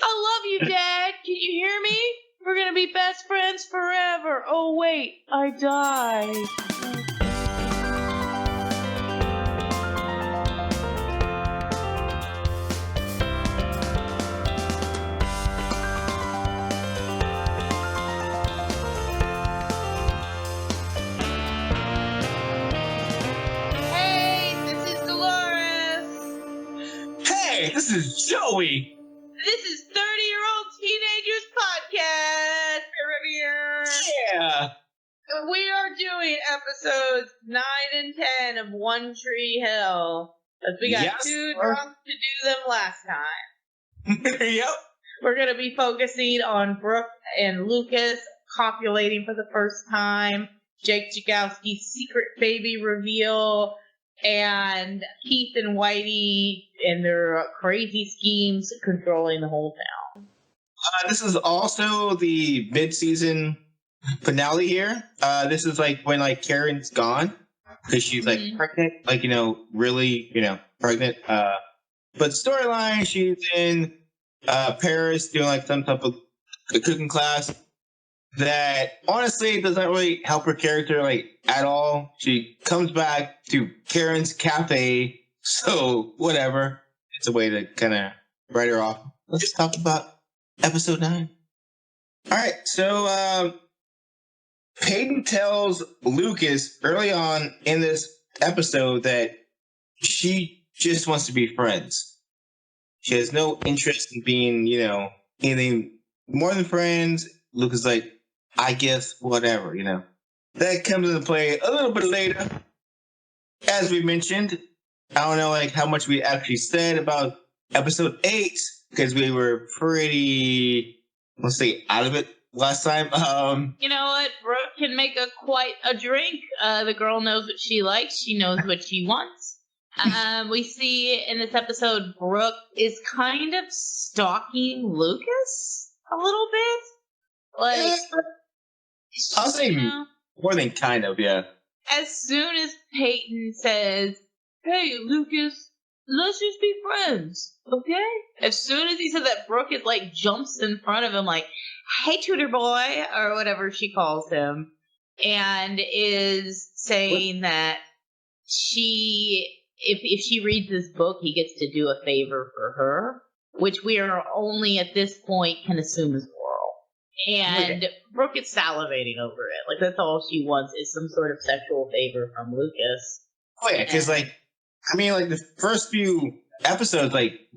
I love you, Dad. Can you hear me? We're gonna be best friends forever. Oh, wait, I died. Hey, this is Dolores. Hey, this is Joey. This is 30-Year-Old Teenagers Podcast. Yeah. We are doing episodes 9 and 10 of One Tree Hill. Because we got too drunk to do them last time. Yep. We're going to be focusing on Brooke and Lucas copulating for the first time, Jake Jagowski's secret baby reveal, and Keith and Whitey and their crazy schemes controlling the whole town. This is also the mid-season finale here. This is like when like Karen's gone because she's like pregnant, like really pregnant. But storyline, she's in Paris doing like some type of cooking class that honestly doesn't really help her character like at all. She comes back to Karen's cafe, so whatever. It's a way to kind of write her off. Let's talk about episode 9. All right, so Peyton tells Lucas early on in this episode that she just wants to be friends. She has no interest in being, anything more than friends. Lucas is like, I guess whatever, That comes into play a little bit later. As we mentioned, I don't know like how much we actually said about episode 8 because we were pretty, let's say, out of it last time. You know what? Brooke can make quite a drink. The girl knows what she likes. She knows what she wants. We see in this episode, Brooke is kind of stalking Lucas a little bit. Like, I'll say more than kind of, yeah. As soon as Peyton says, hey, Lucas, let's just be friends, okay? As soon as he said that, Brooke is like jumps in front of him like, hey, tutor boy, or whatever she calls him, and is saying that if she reads this book, he gets to do a favor for her, which we are only at this point can assume is oral. And Brooke is salivating over it. Like, that's all she wants is some sort of sexual favor from Lucas. Oh, yeah, because, the first few episodes,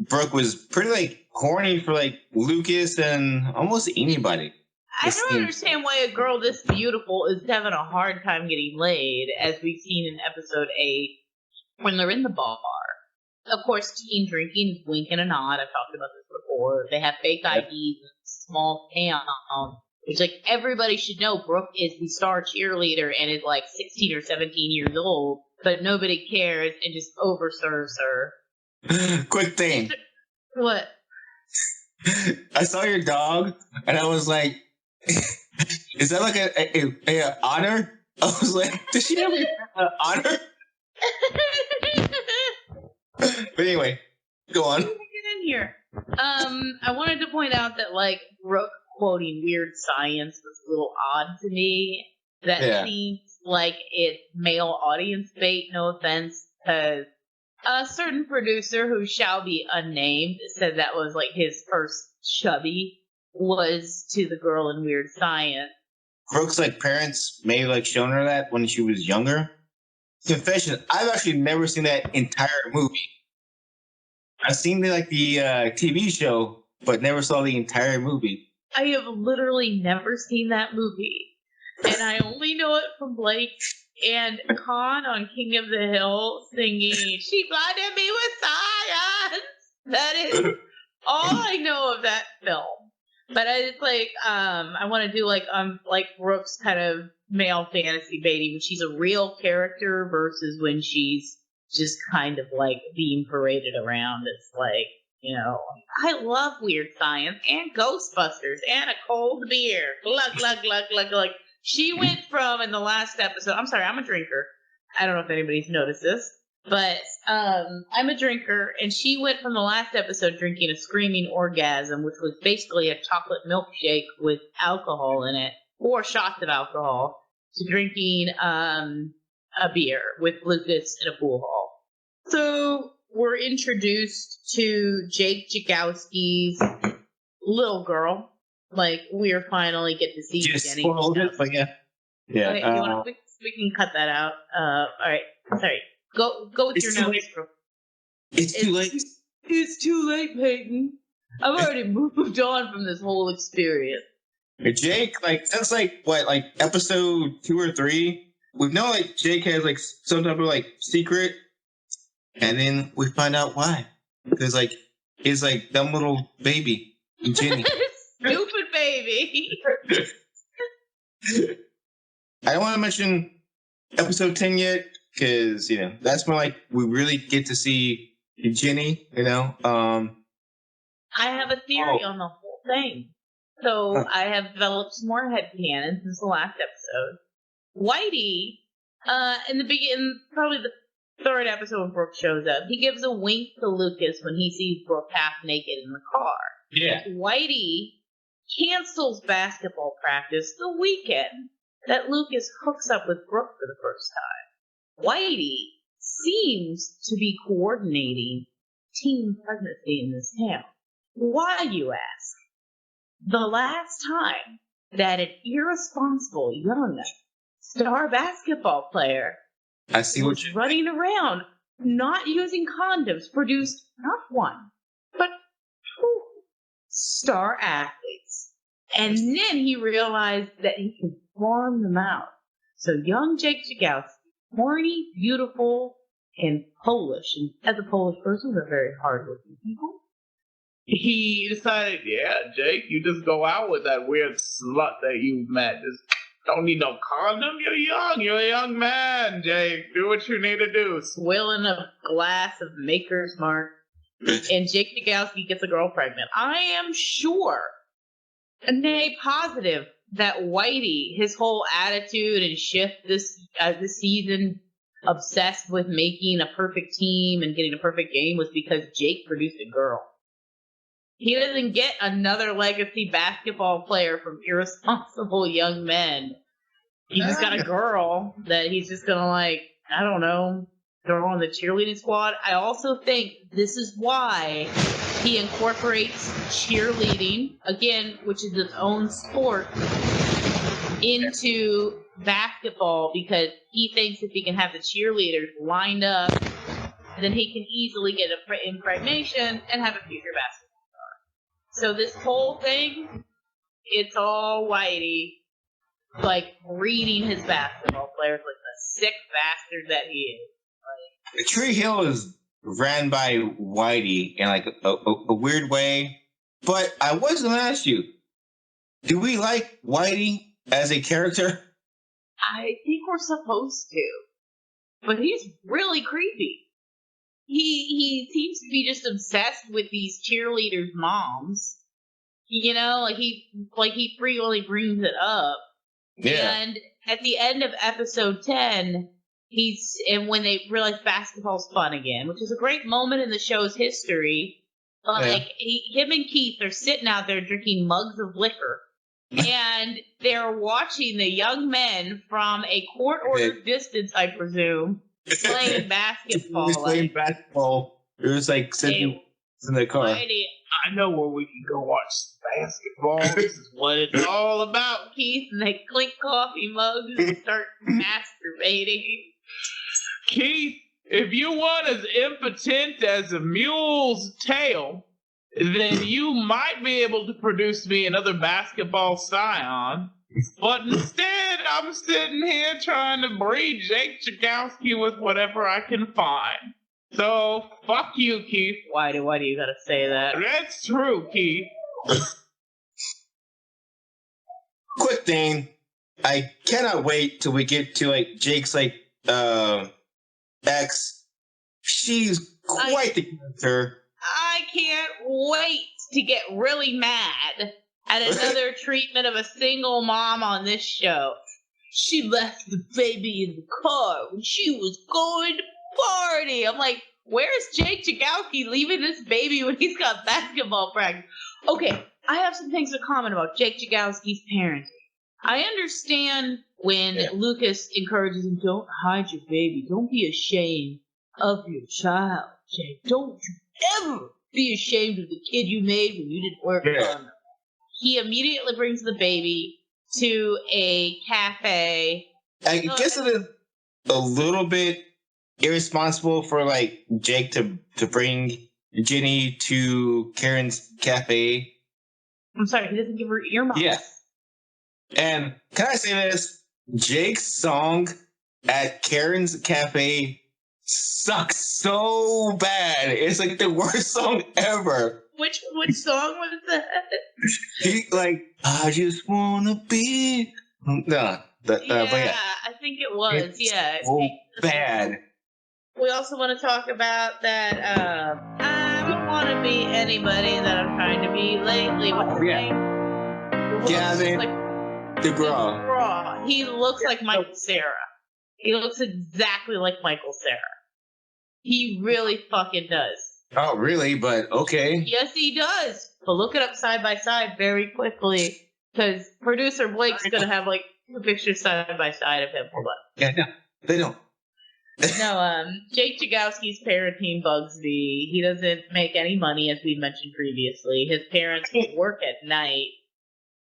Brooke was pretty, horny for, Lucas and almost anybody. I don't understand why a girl this beautiful is having a hard time getting laid, as we've seen in episode 8, when they're in the bar. Of course, teen drinking is wink and a nod. I've talked about this before. They have fake IDs in a small town, which, everybody should know Brooke is the star cheerleader and is, 16 or 17 years old, but nobody cares and just overserves her. Quick thing. What? I saw your dog, and I was like, is that like a otter? I was like, does she have an otter? But anyway, go on. Get in here. I wanted to point out that Brooke quoting Weird Science was a little odd to me. That seems like it's male audience bait, no offense, because a certain producer who shall be unnamed said that was his first chubby was to the girl in Weird Science. Brooke's parents may have shown her that when she was younger. Confession, I've actually never seen that entire movie. I've seen the TV show, but never saw the entire movie. I have literally never seen that movie. And I only know it from Blake and Khan on King of the Hill singing, she blinded me with science. That is all I know of that film. But I just I want to do Brooke's kind of male fantasy baiting when she's a real character versus when she's just kind of being paraded around. It's I love Weird Science and Ghostbusters and a cold beer. Glug, glug, glug, glug, glug. She went from, in the last episode, I'm sorry, I'm a drinker. I don't know if anybody's noticed this. But I'm a drinker, and she went from the last episode drinking a screaming orgasm, which was basically a chocolate milkshake with alcohol in it, 4 shots of alcohol, to drinking a beer with Lucas in a pool hall. So we're introduced to Jake Jagowski's little girl. Like, we're finally get to see Jenny. Spoiled it, but yeah. Yeah. Okay, we can cut that out. All right. Sorry. Go with your notes. It's too late. It's too late, Peyton. I've already moved on from this whole experience. Jake, since episode 2 or 3, we've known Jake has some type of secret, and then we find out why. Because his dumb little baby, Jenny. Stupid baby. I don't want to mention episode 10 yet, because that's when we really get to see Jenny. I have a theory on the whole thing. So I have developed some more headcanon since the last episode. Whitey, in the beginning, probably the 3rd episode when Brooke shows up, he gives a wink to Lucas when he sees Brooke half naked in the car. Yeah. Whitey cancels basketball practice the weekend that Lucas hooks up with Brooke for the first time. Whitey seems to be coordinating teen pregnancy in this town. Why, you ask? The last time that an irresponsible young star basketball player was running around not using condoms produced not 1, but 2 star athletes. And then he realized that he could farm them out. So young Jake Jagowski, horny, beautiful, and Polish. And as a Polish person, they're very hard-looking people. He decided, yeah, Jake, you just go out with that weird slut that you met. Just don't need no condom. You're young. You're a young man, Jake. Do what you need to do. Swilling a glass of Maker's Mark. And Jake Jagowski gets a girl pregnant. I am sure, nay, positive, that Whitey, his whole attitude and shift this season, obsessed with making a perfect team and getting a perfect game, was because Jake produced a girl. He doesn't get another legacy basketball player from irresponsible young men. He just got a girl that he's just gonna I don't know, throw on the cheerleading squad. I also think this is why he incorporates cheerleading, again, which is its own sport, into basketball, because he thinks if he can have the cheerleaders lined up, then he can easily get an impregnation and have a future basketball star. So this whole thing, it's all Whitey, breeding his basketball players like the sick bastard that he is. Tree Hill is ran by Whitey in a weird way, but I was going to ask you, do we like Whitey as a character? I think we're supposed to, but he's really creepy. He seems to be just obsessed with these cheerleaders' moms. He frequently brings it up. Yeah. And at the end of episode 10, when they realize basketball's fun again, which is a great moment in the show's history. Him and Keith are sitting out there drinking mugs of liquor, and they're watching the young men from a court-ordered distance, I presume, playing basketball. Playing basketball. It was sitting in the car. I know where we can go watch basketball. This is what it's all about. Keith, and they clink coffee mugs and start masturbating. Keith, if you want as impotent as a mule's tail, then you might be able to produce me another basketball scion. But instead, I'm sitting here trying to breed Jake Jagowski with whatever I can find. So, fuck you, Keith. Why do you gotta say that? That's true, Keith. Quick thing. I cannot wait till we get to Jake's ex. She's quite the character. I can't wait to get really mad at another treatment of a single mom on this show. She left the baby in the car when she was going to party. I'm like, where's Jake Jagowski leaving this baby when he's got basketball practice? Okay, I have some things to comment about Jake Jagowski's parenting. I understand when Lucas encourages him, don't hide your baby. Don't be ashamed of your child, Jake. Don't you ever be ashamed of the kid you made when you didn't work on them. He immediately brings the baby to a cafe. I guess it is a little bit irresponsible for like Jake to bring Jenny to Karen's cafe. I'm sorry, he doesn't give her earmuffs. Yeah. And can I say this? Jake's song at Karen's cafe sucks so bad. It's like the worst song ever. Which song was that? He like, I just wanna be. No, but yeah, I think it was. It's so bad. We also want to talk about that. I don't want to be anybody that I'm trying to be lately. What's his name? DeGraw. He looks like Michael Cera. He looks exactly like Michael Cera. He really fucking does. Oh, really? But okay. Yes, he does. But look it up side by side very quickly, because producer Blake's gonna have like 2 pictures side by side of him. Hold on. Yeah, no, they don't. No, Jake Jagowski's parenting bugs me. He doesn't make any money, as we mentioned previously. His parents work at night,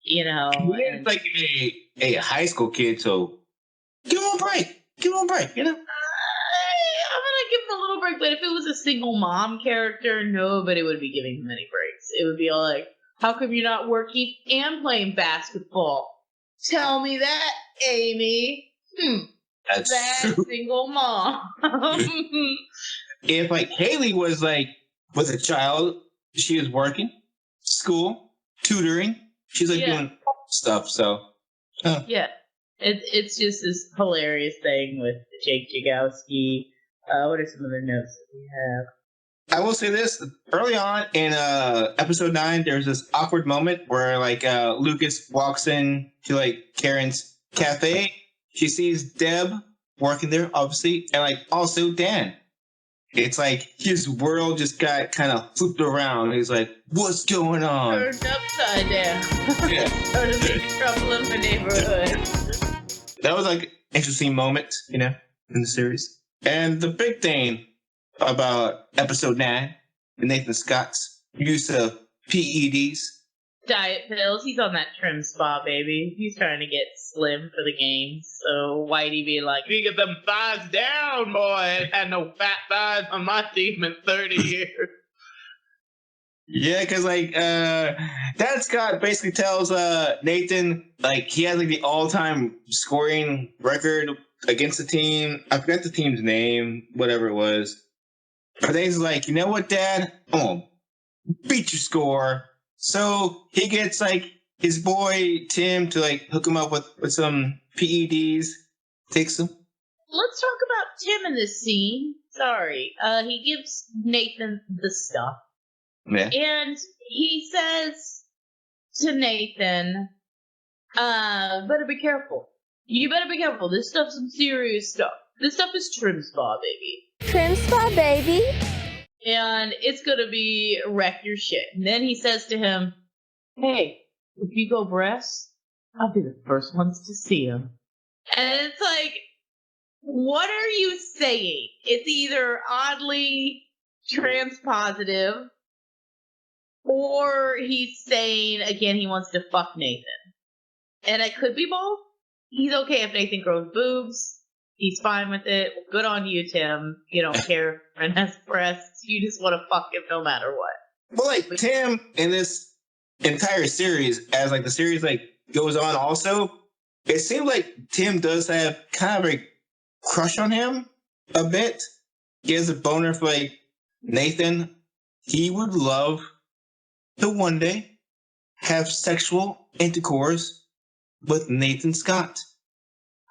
you know. He's like a high school kid, so give him a break. Give him a break, you know? I'm gonna give him a little break, but if it was a single mom character, nobody would be giving him any breaks. It would be all like, how come you're not working and playing basketball? Tell me that, Amy. That's that true. Single mom. If like Haley was a child, she was working, school, tutoring. She's like doing stuff. So yeah, it's just this hilarious thing with Jake Jagowski. What are some other notes that we have? I will say this: early on in episode 9, there's this awkward moment where like Lucas walks in to like Karen's cafe. She sees Deb working there, obviously, and like also Dan. It's like his world just got kind of flipped around. He's like, "What's going on?" Turned upside down. Yeah. Started making trouble in the neighborhood. That was like an interesting moment, you know, in the series. And the big thing about episode 9, Nathan Scott's use of PEDs. Diet pills. He's on that trim spa, baby. He's trying to get slim for the games. So Whitey be like, You get them thighs down, boy. I ain't had no fat thighs on my team in 30 years. Yeah, because like Dan Scott basically tells Nathan like he has like the all-time scoring record against the team. I forgot the team's name, whatever it was. But then he's like, you know what, Dad? I'm gonna beat your score. So he gets like his boy Tim to like hook him up with some PEDs. Takes them. let's talk about Tim in this scene. Sorry. He gives Nathan the stuff. Yeah. And he says to Nathan, better be careful. You better be careful. This stuff's some serious stuff. This stuff is trim spa, baby. Trim spa, baby. And it's gonna be wreck your shit. And then he says to him, hey, if you go breast, I'll be the first ones to see him. And it's like, what are you saying? It's either oddly transpositive, or he's saying, again, he wants to fuck Nathan. And it could be both. He's okay if Nathan grows boobs. He's fine with it. Good on you, Tim. You don't care if friend has breasts. You just want to fuck him no matter what. Well, like, Tim, in this entire series, as, like, the series, like, goes on also, it seems like Tim does have kind of a crush on him a bit. He has a boner for, like, Nathan. He would love to one day have sexual intercourse with Nathan Scott.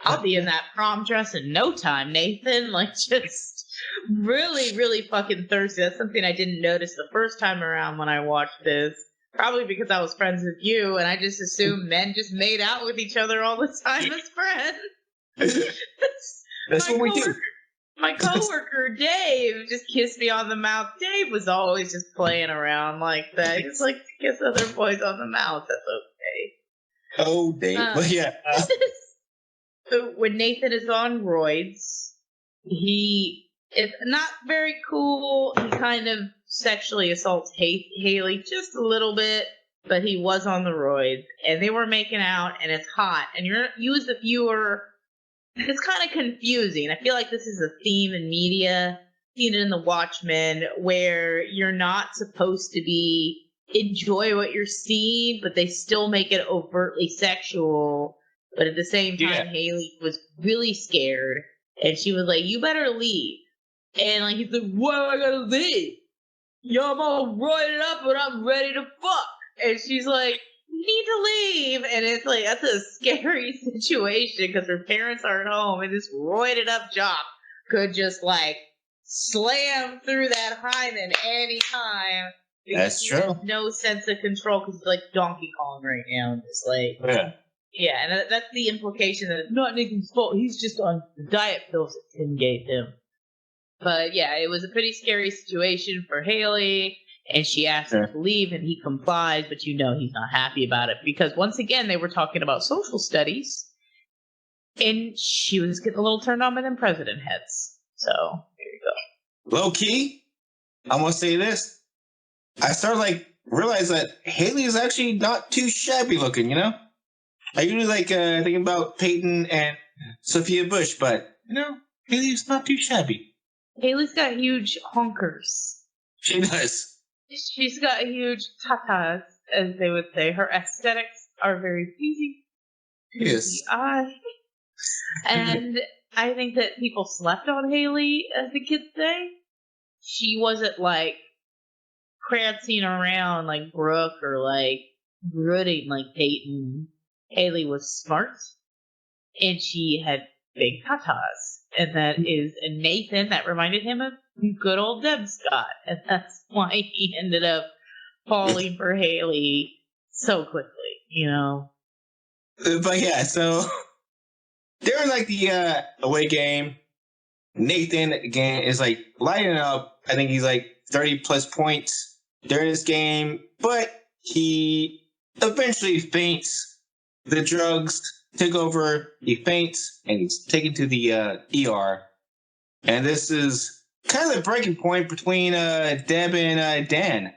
I'll be in that prom dress in no time, Nathan. Like, just really, really fucking thirsty. That's something I didn't notice the first time around when I watched this. Probably because I was friends with you, and I just assumed men just made out with each other all the time as friends. That's what we do. My coworker Dave just kissed me on the mouth. Dave was always just playing around like that. He just like to kiss other boys on the mouth. That's okay. Oh, Dave. But yeah. So when Nathan is on roids, he is not very cool. He kind of sexually assaults Haley just a little bit, but he was on the roids, and they were making out, and it's hot. And you as the viewer, it's kind of confusing. I feel like this is a theme in media, seen it in The Watchmen, where you're not supposed to enjoy what you're seeing, but they still make it overtly sexual. But at the same time, Haley was really scared, and she was like, "You better leave." And like he's like, "Why do I gotta leave? Yo, I'm all roided up, but I'm ready to fuck." And she's like, "You need to leave." And it's like, that's a scary situation because her parents aren't home, and this roided up jock could just like slam through that hymen anytime. That's true. No sense of control because it's like Donkey Kong right now. Just like, yeah, and that's the implication that it's not Nathan's fault. He's just on the diet pills that Tim gave him. But yeah, it was a pretty scary situation for Haley, and she asked him to leave, and he complies, but he's not happy about it because once again, they were talking about social studies, and she was getting a little turned on by them president heads. So, there you go. Low key, I'm going to say this. I started realize that Haley is actually not too shabby looking, you know? I usually thinking about Peyton and Sophia Bush, but, Haley's not too shabby. Haley's got huge honkers. She does. She's got huge tatas, as they would say. Her aesthetics are very pleasing. Yes. The eye. And I think that people slept on Haley, as the kids say. She wasn't prancing around like Brooke or brooding like Peyton. Haley was smart, and she had big tatas. And that is Nathan. That reminded him of good old Deb Scott. And that's why he ended up falling for Haley so quickly, But yeah, so during the away game, Nathan again is lighting up. I think he's 30 plus points during this game, but he eventually faints. The drugs took over, he faints, and he's taken to the ER. And this is kind of the breaking point between Deb and Dan.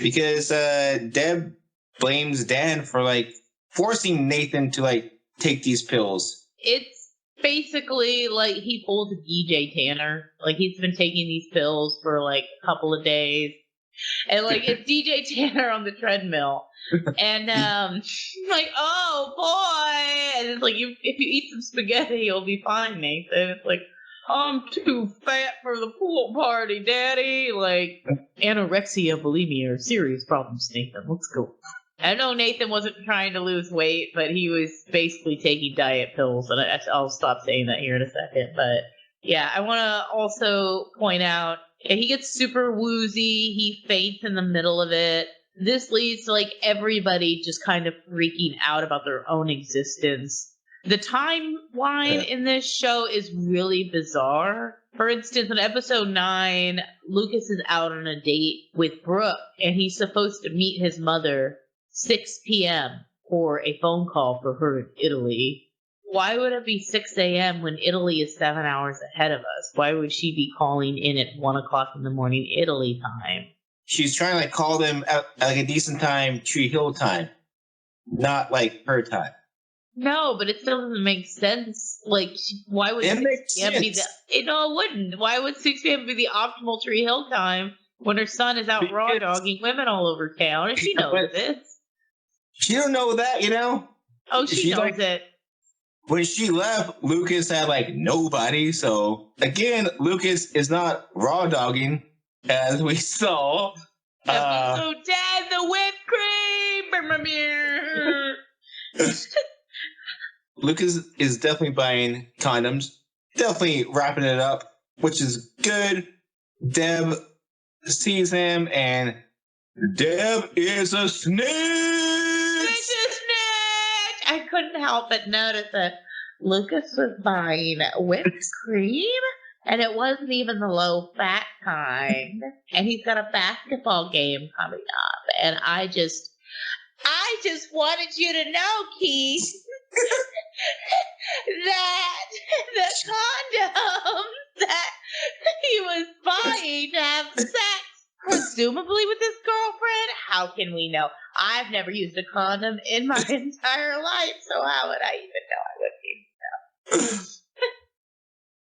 Because Deb blames Dan for forcing Nathan to take these pills. It's basically he pulled a DJ Tanner. He's been taking these pills for a couple of days. And it's DJ Tanner on the treadmill. And oh boy, and it's if you eat some spaghetti, you'll be fine, Nathan. It's I'm too fat for the pool party, Daddy. Anorexia, bulimia are serious problems, Nathan. Let's go. I know Nathan wasn't trying to lose weight, but he was basically taking diet pills, and I'll stop saying that here in a second. But yeah, I want to also point out he gets super woozy. He faints in the middle of it. This leads to everybody just kind of freaking out about their own existence. The timeline in this show is really bizarre. For instance, in episode 9, Lucas is out on a date with Brooke, and he's supposed to meet his mother 6 p.m. for a phone call for her in Italy. Why would it be 6 a.m. when Italy is 7 hours ahead of us? Why would she be calling in at 1 o'clock in the morning Italy time? She's trying to call them at a decent time, Tree Hill time, not her time. No, but it still doesn't make sense. Why would 6 p.m. be it wouldn't. Why would 6 p.m. be the optimal Tree Hill time when her son is out raw dogging women all over town? And she knows this. She don't know that, Oh, she knows it. When she left, Lucas had nobody. So again, Lucas is not raw dogging. As we saw. Episode 10, the whipped cream! Lucas is definitely buying condoms. Definitely wrapping it up, which is good. Deb sees him, and Deb is a snitch! I couldn't help but notice that Lucas was buying whipped cream, and it wasn't even the low-fat kind. And he's got a basketball game coming up, and I just wanted you to know, Keith, that the condoms that he was buying to have sex, presumably with his girlfriend. How can we know? I've never used a condom in my entire life, so how would I even know? I wouldn't even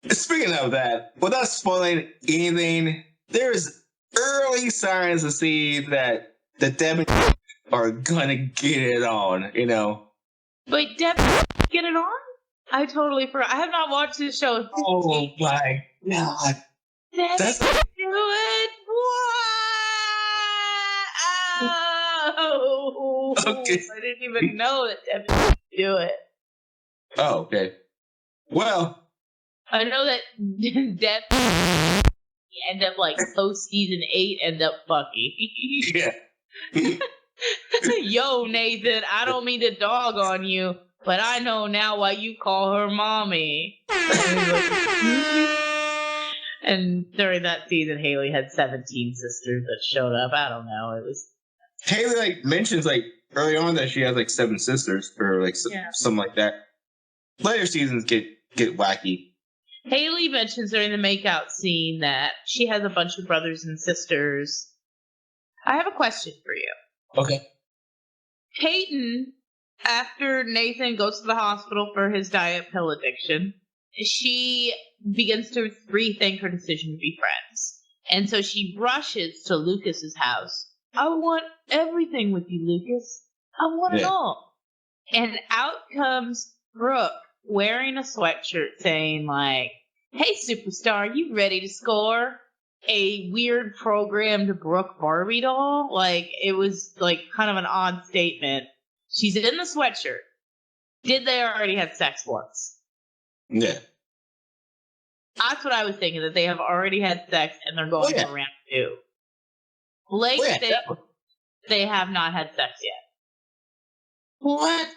know. Speaking of that, without spoiling anything, there's early signs to see that the Devin are gonna get it on, you know. But Devin, get it on? I totally forgot. I have not watched this show in 15 Oh my god. Devin, That's- do it. What? Oh. Okay. I didn't even know that Devin could do it. Oh, okay. Well, I know that Devin end up like post season 8 end up fucking. yeah. Yo, Nathan, I don't mean to dog on you, but I know now why you call her mommy. And during that season, Haley had 17 sisters that showed up. I don't know. It was Haley like mentions like early on that she has like 7 sisters or like something like that. Later seasons get wacky. Haley mentions during the makeout scene that she has a bunch of brothers and sisters. I have a question for you. Okay. Peyton, after Nathan goes to the hospital for his diet pill addiction, she begins to rethink her decision to be friends. And so she rushes to Lucas's house. I want everything with you, Lucas. I want it all. And out comes Brooke wearing a sweatshirt saying like, hey, superstar, you ready to score? A weird programmed Brooke Barbie doll. Like, it was like kind of an odd statement. She's in the sweatshirt. Did they already have sex once? Yeah. That's what I was thinking, that they have already had sex and they're going for round 2. Blake thinks they have not had sex yet. What?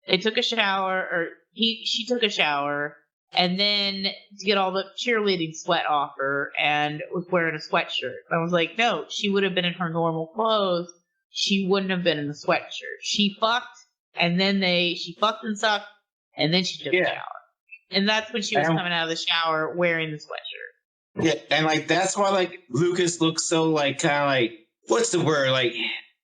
They took a shower, or she took a shower, and then to get all the cheerleading sweat off her, and was wearing a sweatshirt. I was like, no, she would have been in her normal clothes. She wouldn't have been in the sweatshirt. She fucked, and then she fucked and sucked, and then she took a shower. And that's when she was coming out of the shower wearing the sweatshirt. Yeah, and like that's why like Lucas looks so like kind of like, what's the word, like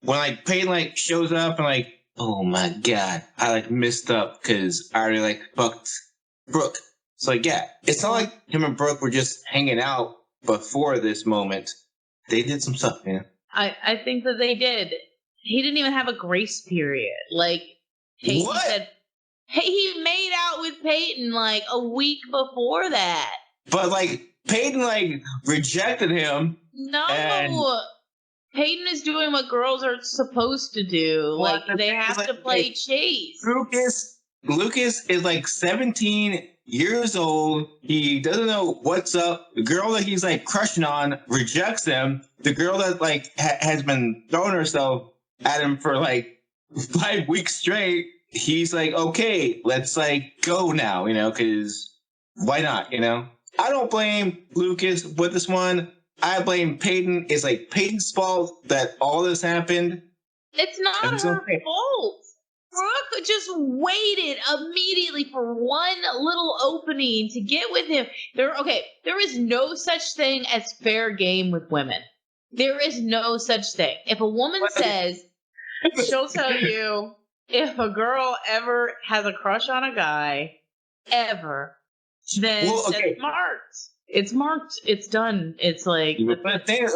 when like Peyton like shows up and like, oh my god, I like messed up because I already like fucked Brooke. So like, yeah, it's not like him and Brooke were just hanging out before this moment. They did some stuff, man. I think that they did. He didn't even have a grace period. Like, Peyton said, hey, he made out with Peyton like a week before that. But like Peyton like rejected him. No. Peyton is doing what girls are supposed to do. Well, like, they have to play chase. Lucas is like 17 years old. He doesn't know what's up. The girl that he's like crushing on rejects him. The girl that like has been throwing herself at him for like 5 weeks straight. He's like, okay, let's like go now, you know, because why not, you know? I don't blame Lucas with this one. I blame Peyton. It's like Peyton's fault that all this happened. It's not her fault. Brooke just waited immediately for one little opening to get with him. There is no such thing as fair game with women. There is no such thing. If a woman says, she'll tell you, if a girl ever has a crush on a guy, ever, then it's marked. It's marked. It's done. It's like... But then,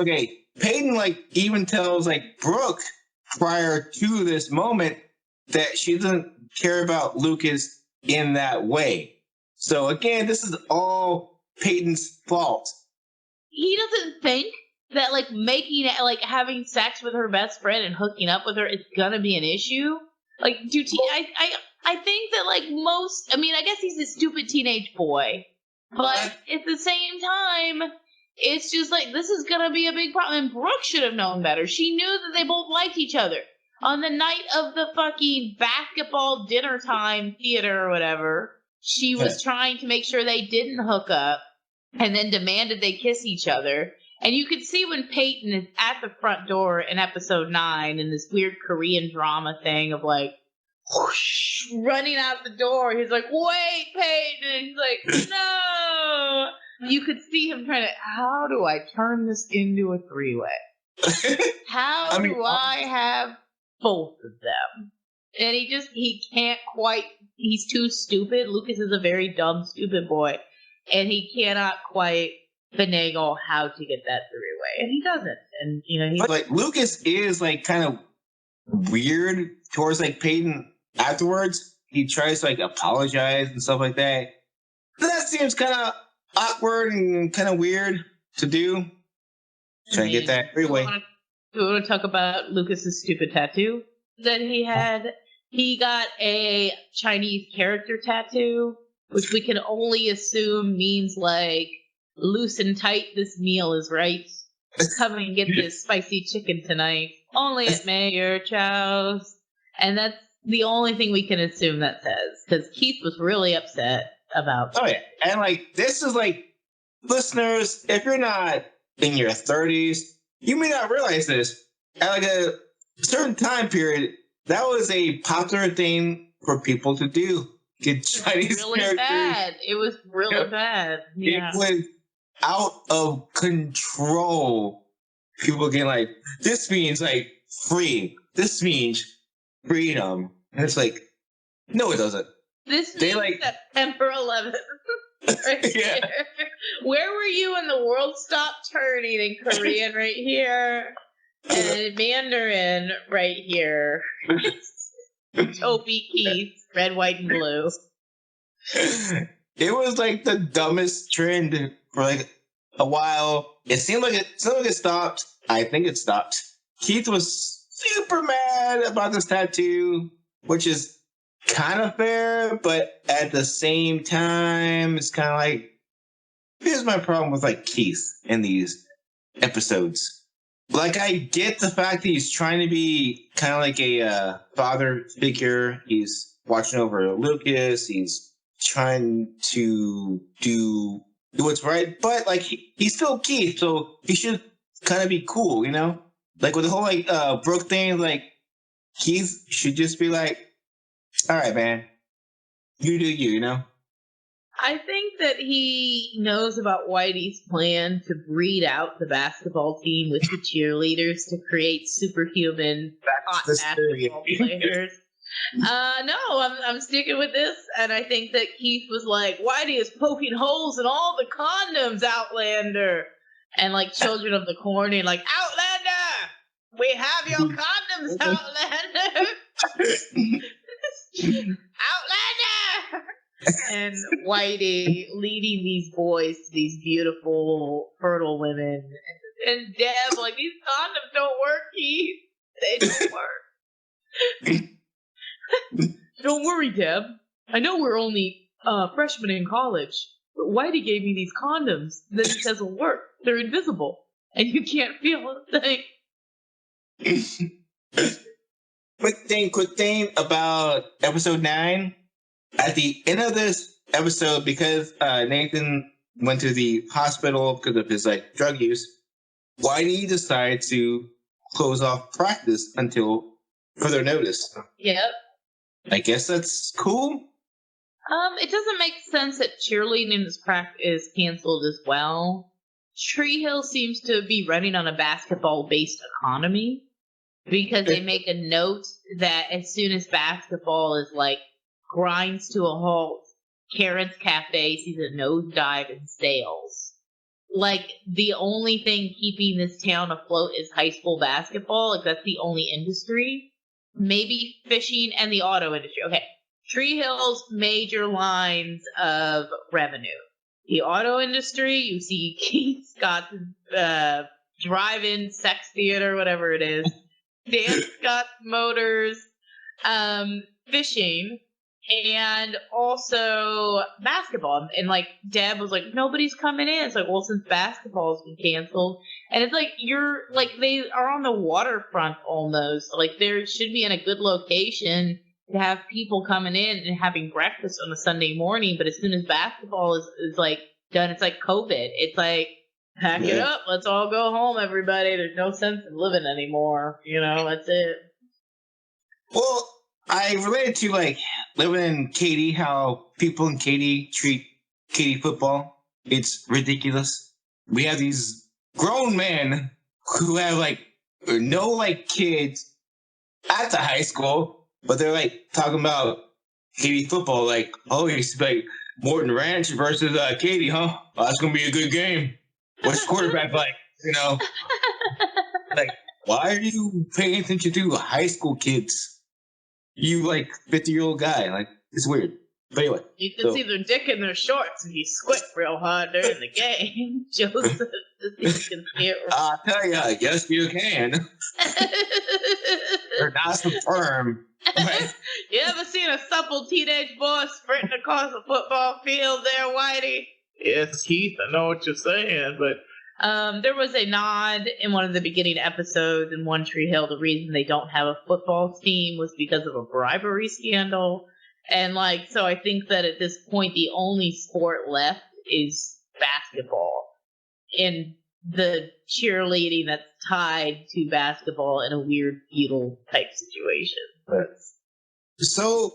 Peyton, like, even tells, like, Brooke prior to this moment that she doesn't care about Lucas in that way. So, again, this is all Peyton's fault. He doesn't think that, like, having sex with her best friend and hooking up with her is gonna be an issue. Like, I think that, like, I guess he's a stupid teenage boy. But at the same time, it's just like, this is going to be a big problem. And Brooke should have known better. She knew that they both liked each other. On the night of the fucking basketball dinner time theater or whatever, she was trying to make sure they didn't hook up and then demanded they kiss each other. And you could see when Peyton is at the front door in episode 9 in this weird Korean drama thing of like, whoosh, running out the door. He's like, wait, Peyton. And he's like, no. You could see him trying to, how do I turn this into a 3-way? How do I have both of them? And he can't quite, he's too stupid. Lucas is a very dumb, stupid boy. And he cannot quite finagle how to get that 3-way. And he doesn't. And, he's like, Lucas is, like, kind of weird towards, like, Peyton afterwards. He tries to, like, apologize and stuff like that. That seems kind of awkward and kind of weird to do. Trying to get that 3-way. Do we want to talk about Lucas's stupid tattoo that he had? He got a Chinese character tattoo, which we can only assume means like, loose and tight, this meal is right. Come and get this spicy chicken tonight. Only at Mayor Chow's. And that's the only thing we can assume that says. Because Keith was really upset about Oh, yeah. And, like, this is, like, listeners, if you're not in your 30s, you may not realize this. At, like, a certain time period, that was a popular thing for people to do. Get Chinese really characters. bad. It was really bad. Yeah. It was out of control. People getting like, this means like free. This means freedom. And it's like, no, it doesn't. This means September 11th. Right yeah. here. Where were you when the world stopped turning in Korean right here? And in Mandarin right here. Toby Keith, red, white, and blue. It was like the dumbest trend for like a while. It seemed like it stopped. I think it stopped. Keith was super mad about this tattoo, which is kind of fair, but at the same time, it's kind of like, here's my problem with like Keith in these episodes. Like, I get the fact that he's trying to be kind of like a father figure. He's watching over Lucas. He's trying to do what's right. But, like, he's still Keith, so he should kind of be cool, you know? Like, with the whole, like, Brooke thing, like, Keith should just be like, all right, man. You do you, you know? I think that he knows about Whitey's plan to breed out the basketball team with the cheerleaders to create superhuman hot basketball players. No, I'm sticking with this, and I think that Keith was like, Whitey is poking holes in all the condoms, Outlander. And like Children of the Corn, and like, Outlander! We have your condoms, Outlander! Outlander! And Whitey leading these boys to these beautiful, fertile women. And Deb, like, these condoms don't work, Keith. They don't work. Don't worry, Deb. I know we're only freshmen in college, but Whitey gave me these condoms. Then it doesn't work. They're invisible. And you can't feel a thing. Quick thing about episode 9. At the end of this episode, because Nathan went to the hospital because of his like drug use, Whitey decided to close off practice until further notice. Yep. I guess that's cool. It doesn't make sense that cheerleading is canceled as well. Tree Hill seems to be running on a basketball-based economy because they make a note that as soon as basketball is like grinds to a halt, Karen's Cafe sees a nosedive in sales. Like, the only thing keeping this town afloat is high school basketball. Like, that's the only industry. Maybe fishing and the auto industry. Okay. Tree Hill's major lines of revenue. The auto industry, you see Keith Scott's drive-in sex theater, whatever it is. Dan Scott's Motors, fishing, and also basketball. And like Deb was like, nobody's coming in. It's like, well, since basketball's been canceled, and it's like you're like they are on the waterfront almost. Like there should be in a good location to have people coming in and having breakfast on a Sunday morning, but as soon as basketball is like done, it's like COVID. It's like, pack it up, let's all go home, everybody. There's no sense in living anymore. That's it. Well, I related to like living in Katy, how people in Katy treat Katy football. It's ridiculous. We have these grown men who have like no like kids at the high school, but they're like talking about Katy football. Like, oh, it's like Morton Ranch versus Katy, huh? Oh, that's gonna be a good game. What's the quarterback like? Like, why are you paying attention to high school kids? You like 50-year-old guy. Like, it's weird. But anyway. You can see their dick in their shorts if you squint real hard during the game. Joseph, you can see it. I'll tell you, yes, you can. They're not so firm. Right? You ever seen a supple teenage boy sprinting across a football field there, Whitey? Yes, Keith, I know what you're saying, but there was a nod in one of the beginning episodes in One Tree Hill. The reason they don't have a football team was because of a bribery scandal. And so I think that at this point, the only sport left is basketball. And the cheerleading that's tied to basketball in a weird feudal type situation. So,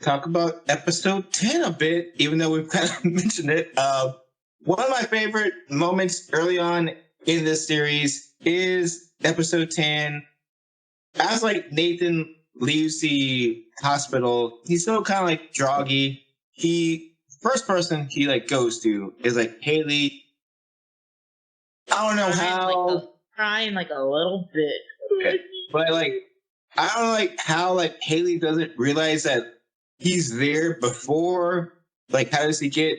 talk about episode 10 a bit, even though we've kind of mentioned it. One of my favorite moments early on in this series is episode 10. As Nathan leaves the hospital, he's still kind of groggy. First person he goes to is Haley. I don't know how. Crying a little bit. But I don't know how Haley doesn't realize that he's there before. How does he get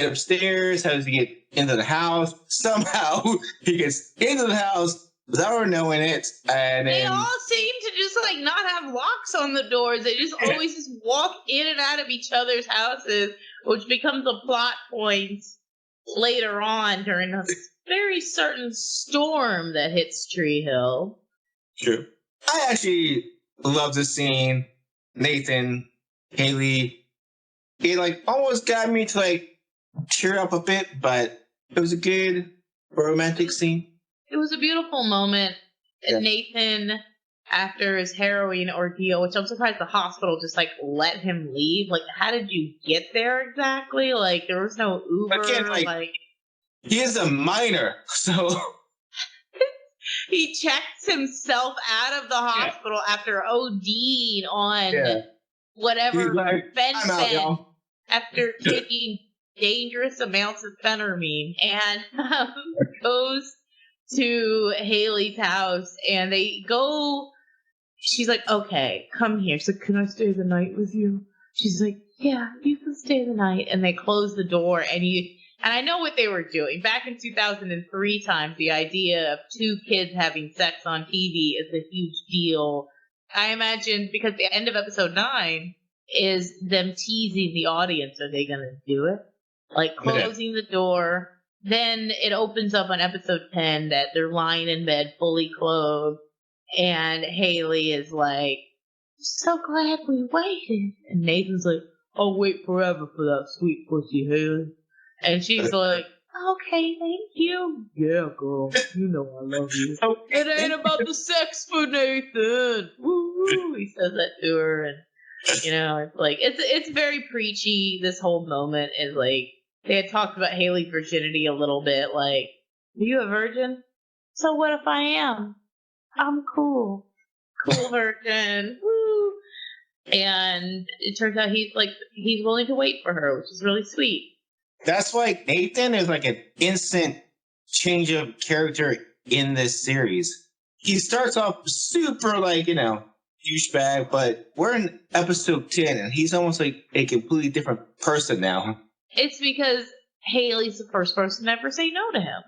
upstairs? How does he get into the house? Somehow he gets into the house without her knowing it. And they all seem to just not have locks on the doors. They just always just walk in and out of each other's houses, which becomes a plot point later on during a very certain storm that hits Tree Hill. True. I actually love this scene. Nathan, Haley, it almost got me to cheer up a bit, but it was a good romantic scene. It was a beautiful moment. Yeah. Nathan, after his harrowing ordeal, which I'm surprised the hospital just let him leave. How did you get there exactly? There was no Uber. Again, he is a minor, so he checks himself out of the hospital after ODing on whatever fentanyl after taking dangerous amounts of phentermine, and goes to Haley's house, and they go. She's like, "Okay, come here." She's like, "Can I stay the night with you?" She's like, "Yeah, you can stay the night." And they close the door, and I know what they were doing. Back in 2003 times, the idea of two kids having sex on TV is a huge deal. I imagine because the end of episode 9 is them teasing the audience. Are they going to do it? Closing the door. Then it opens up on episode 10 that they're lying in bed fully clothed. And Haley is like, "So glad we waited." And Nathan's like, "I'll wait forever for that sweet pussy, Haley." And she's like, "Okay, thank you." "Yeah, girl, you know I love you." "It ain't about the sex for Nathan." Woo! He says that to her, and it's very preachy. This whole moment is they had talked about Haley's virginity a little bit. "Are you a virgin?" "So what if I am? I'm cool virgin." Woo! And it turns out he's willing to wait for her, which is really sweet. That's why Nathan is an instant change of character in this series. He starts off super douchebag, but we're in episode 10 and he's almost a completely different person now. It's because Haley's the first person to ever say no to him.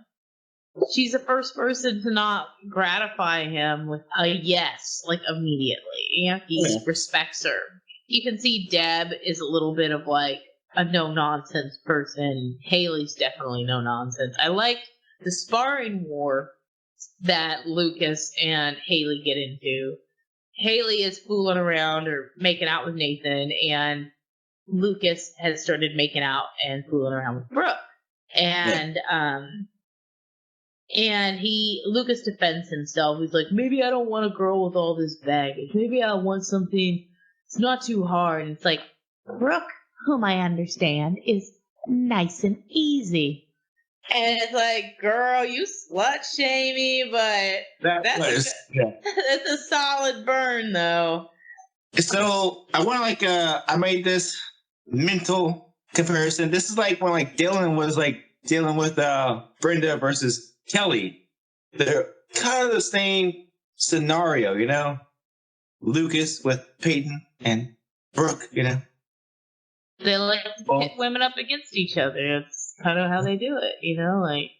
She's the first person to not gratify him with a yes, immediately. He respects her. You can see Deb is a little bit of a no-nonsense person. Haley's definitely no-nonsense. I like the sparring war that Lucas and Haley get into. Haley is fooling around or making out with Nathan, and Lucas has started making out and fooling around with Brooke. And Lucas defends himself. He's like, maybe I don't want a girl with all this baggage. Maybe I want something it's not too hard. And it's like, Brooke, whom I understand, is nice and easy. And it's like, girl, you slut shame me, but that's a solid burn, though. So I want I made this mental comparison. This is like when Dylan was dealing with Brenda versus Kelly. They're kind of the same scenario, you know? Lucas with Peyton and Brooke, you know? They like to pit women up against each other. It's kind of how they do it, you know? Like,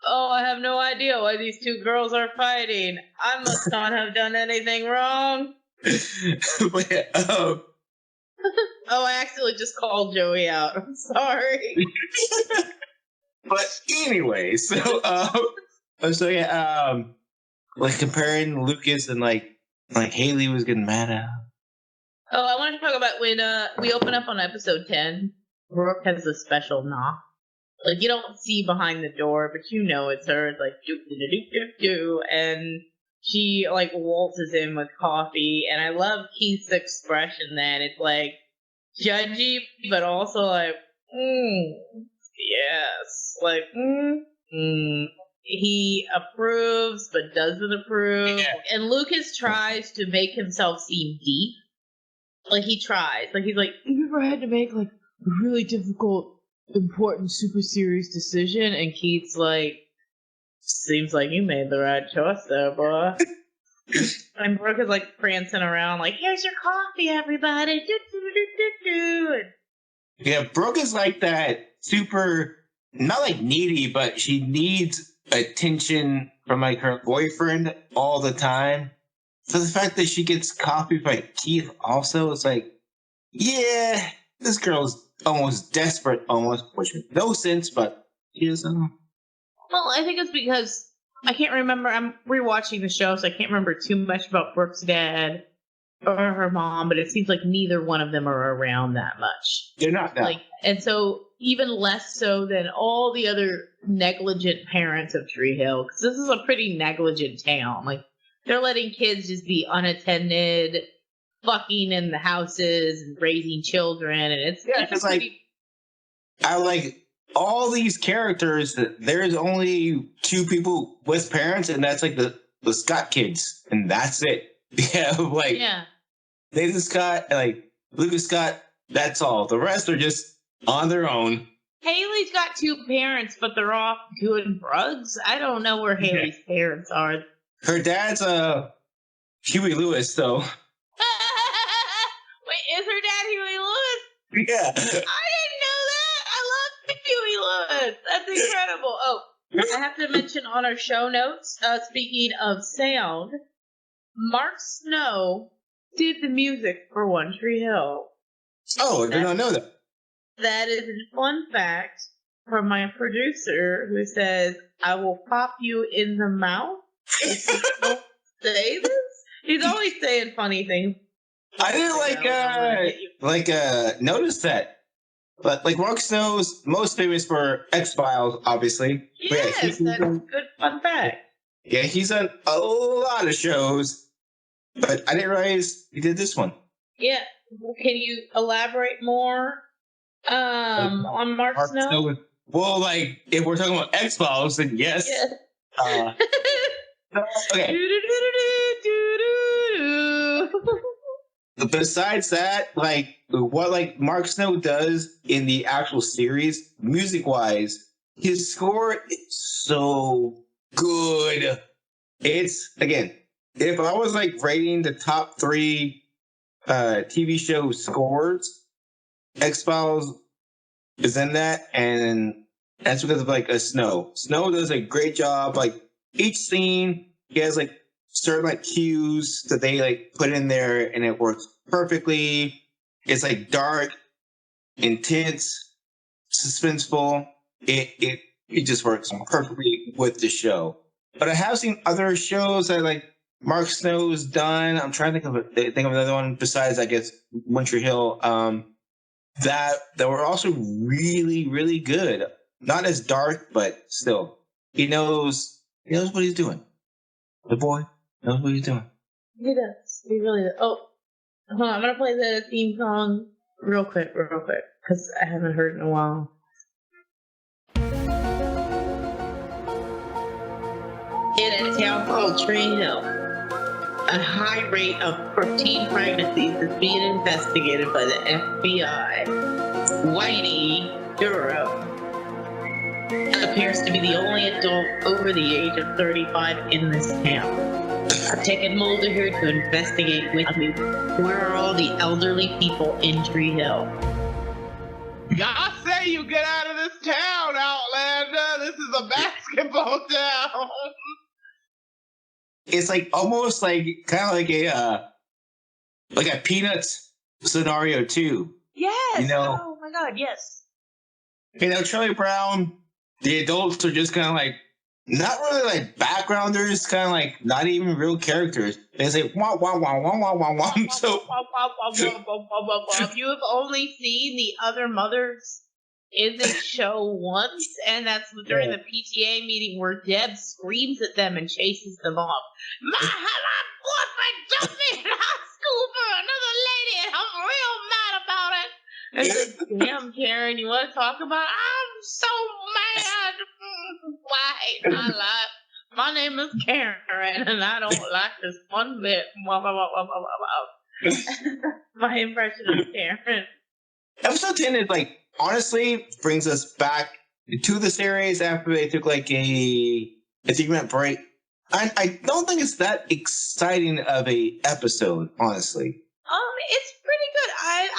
oh, I have no idea why these two girls are fighting. I must not have done anything wrong. Oh, I accidentally just called Joey out. I'm sorry. But anyway, so comparing Lucas and Haley was getting mad at him. Oh, I want to talk about when we open up on episode 10. Brooke has a special knock. Like, you don't see behind the door, but you know it's her. It's like, do-do-do-do-do, and she, waltzes in with coffee, and I love Keith's expression then. It's, judgy, but also, yes. He approves, but doesn't approve. Yeah. And Lucas tries to make himself seem deep. He tries. He's like, have you ever had to make, a really difficult, important, super serious decision? And Keith's like, seems like you made the right choice there, boy. And Brooke is, prancing around, here's your coffee, everybody. Do-do-do-do-do. Yeah, Brooke is that super, not needy, but she needs attention from her boyfriend all the time. So the fact that she gets coffee by Keith also is yeah, this girl's almost desperate, which makes no sense, but she is. Well, I think it's because I can't remember. I'm rewatching the show, so I can't remember too much about Brooke's dad or her mom, but it seems like neither one of them are around that much. They're not that. And so even less so than all the other negligent parents of Tree Hill, because this is a pretty negligent town. They're letting kids just be unattended, fucking in the houses and raising children, and it's pretty... I all these characters. There's only two people with parents, and that's the Scott kids, and that's it. Yeah, Nathan Scott, Lucas Scott. That's all. The rest are just on their own. Haley's got two parents, but they're off doing drugs. I don't know where Haley's parents are. Her dad's Huey Lewis, though. Wait, is her dad Huey Lewis? Yeah. I didn't know that. I love Huey Lewis. That's incredible. Oh, I have to mention on our show notes, speaking of sound, Mark Snow did the music for One Tree Hill. Oh, I did not know that. That is a fun fact from my producer who says, I will pop you in the mouth. Don't say this. He's always saying funny things. I didn't notice that. But Mark Snow's most famous for X-Files, obviously. Yes, that's a good fun fact. Yeah, he's done a lot of shows, but I didn't realize he did this one. Yeah, can you elaborate more on Mark Snow? Well, if we're talking about X-Files, then yes. Okay. Besides that, what Mark Snow does in the actual series, music-wise, his score is so good. It's, again, if I was rating the top 3 TV show scores, X-Files is in that, and that's because of a Snow. Snow does a great job. Each scene, he has certain cues that they put in there, and it works perfectly. It's dark, intense, suspenseful. It just works perfectly with the show. But I have seen other shows that Mark Snow's done. I'm trying to think of another one besides, I guess, Winter Hill. That were also really, really good. Not as dark, but still, he knows what he's doing. The boy knows what he's doing. He does. He really does. Oh, hold on. I'm gonna play the theme song real quick, because I haven't heard it in a while. In a town called Tree Hill, a high rate of teen pregnancies is being investigated by the FBI. Whitey Russian appears to be the only adult over the age of 35 in this town. I've taken Mulder here to investigate with me. Where are all the elderly people in Tree Hill? I say you get out of this town, Outlander. This is a basketball town. It's like almost like kind of like a Peanuts scenario too. Yes. Oh my God. Yes. Charlie Brown. The adults are just kind of like not really like backgrounders, kind of like not even real characters. They say wah wah wah wah wah wah wah. So you have only seen the other mothers in this show once, and that's during the PTA meeting where Deb screams at them and chases them off. My boyfriend dumped me in high school for another lady, and I'm real mad about it. It's like, damn, Karen, you want to talk about it? I'm so mad. Why hate my life? My name is Karen, and I don't like this one bit. My impression of Karen. Episode 10 is like, honestly, brings us back to the series after they took like a 3-minute break. I don't think it's that exciting of a episode, honestly. It's pretty good.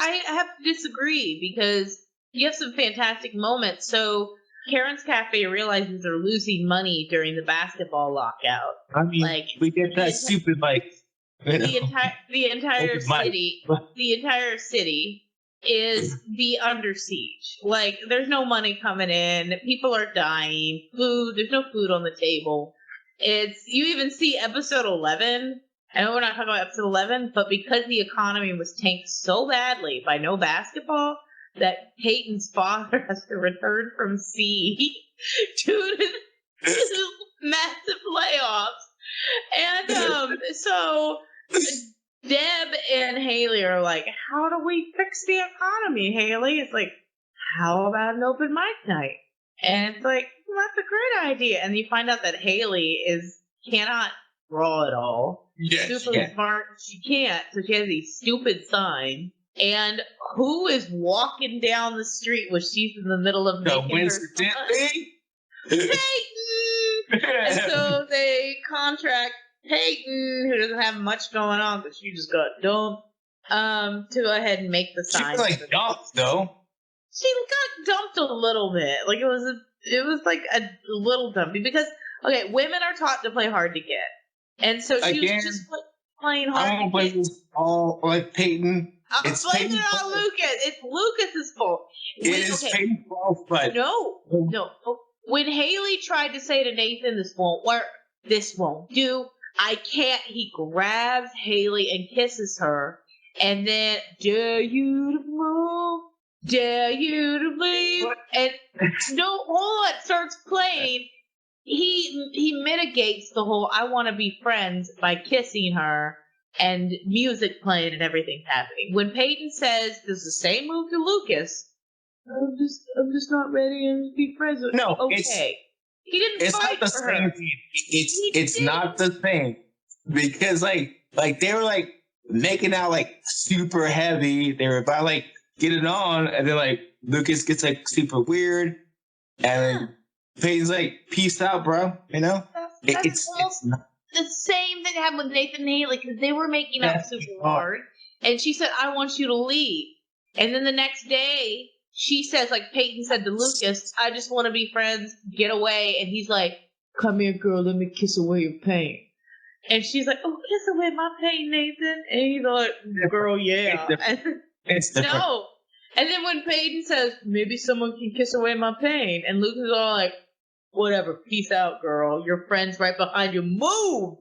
I have to disagree because you have some fantastic moments. So Karen's Cafe realizes they're losing money during the basketball lockout. I mean, like, we get that stupid the entire city is under siege. Like, there's no money coming in. People are dying. There's no food on the table. You even see episode 11. I know we're not talking about episode 11, but because the economy was tanked so badly by no basketball, that Peyton's father has to return from sea due to massive layoffs. And so Deb and Haley are like, how do we fix the economy, Haley? It's like, how about an open mic night? And it's like, well, that's a great idea. And you find out that Haley cannot draw at all. Yes, Super smart. She can't. So she has these stupid signs. And who is walking down the street when she's in the middle of making her son? Peyton! And so they contract Peyton, who doesn't have much going on, but she just got dumped, to go ahead and make the sign. She was like dumped, though. She got dumped a little bit. Like, it was like a little dumpy because, okay, women are taught to play hard to get. And so she was just playing hard to get. I don't blame this all like Peyton. I'm blaming it on Lucas. It's Lucas's fault. It is Peyton's fault, but no. When Haley tried to say to Nathan, "This won't work. This won't do. I can't," he grabs Haley and kisses her, and then dare you to move, dare you to leave, and hold on, starts playing. He mitigates the whole "I want to be friends" by kissing her. And music playing and everything happening. When Peyton says, "Does the same move to Lucas," I'm just not ready to be friends with. No, okay. He didn't. It's fight not the for same her. thing. It's not the same because like they were like making out like super heavy. They were about like getting on, and then like Lucas gets like super weird, and then Peyton's like, "Peace out, bro." You know, it's not. The same thing happened with Nathan and Haley because they were making up super hard. And she said, "I want you to leave." And then the next day, she says, like Peyton said to Lucas, "I just want to be friends. Get away." And he's like, "Come here, girl. Let me kiss away your pain." And she's like, "Oh, kiss away my pain, Nathan." And he's like, "Girl, yeah." It's different. No. And then when Peyton says, "Maybe someone can kiss away my pain," and Lucas is all like, "Whatever, peace out, girl. Your friend's right behind you. Move!"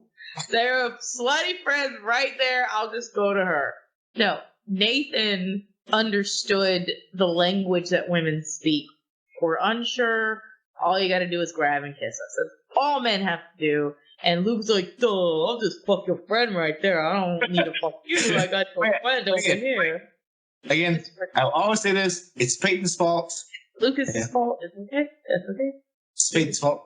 There are slutty friends right there. I'll just go to her. No, Nathan understood the language that women speak. We're unsure. All you got to do is grab and kiss us. That's all men have to do. And Luke's like, duh, I'll just fuck your friend right there. I don't need to fuck you. I got your friend over here. Again, I'll always say this. It's Peyton's fault. Lucas's fault. It's okay. That's okay. It's Peyton's fault.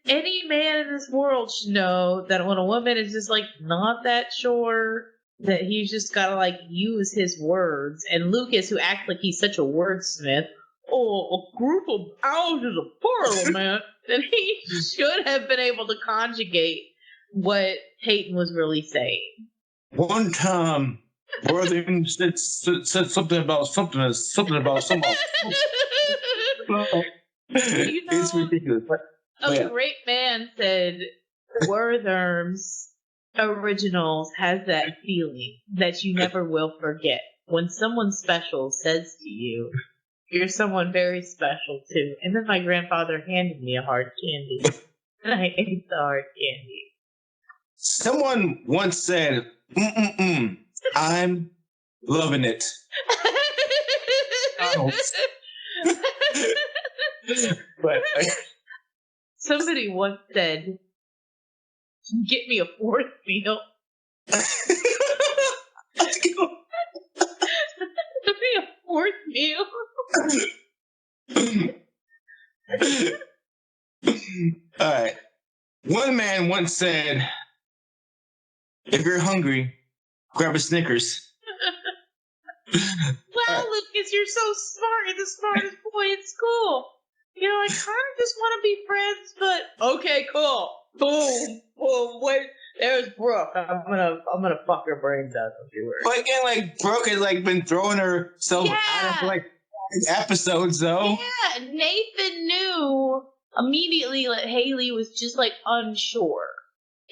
Any man in this world should know that when a woman is just like not that sure, that he's just gotta like use his words. And Lucas, who acts like he's such a wordsmith, a group of owls is a parliament, then he should have been able to conjugate what Peyton was really saying. One time, Worthing said something about something about someone. It's ridiculous. A great man said, Wertherm's Originals has that feeling that you never will forget. When someone special says to you, you're someone very special too. And then my grandfather handed me a hard candy. And I ate the hard candy. Someone once said, I'm loving it. But somebody once said, get me a fourth meal. Give me a fourth meal. Alright. One man once said, if you're hungry, grab a Snickers. Wow, Lucas, you're so smart. You're the smartest boy in school. You know, I kind of just want to be friends, but okay, cool. Boom. Boom. Wait, there's Brooke. I'm gonna fuck her brains out. Don't you worry. But again, like Brooke has like been throwing herself out of like episodes, though. Yeah, Nathan knew immediately that Haley was just like unsure,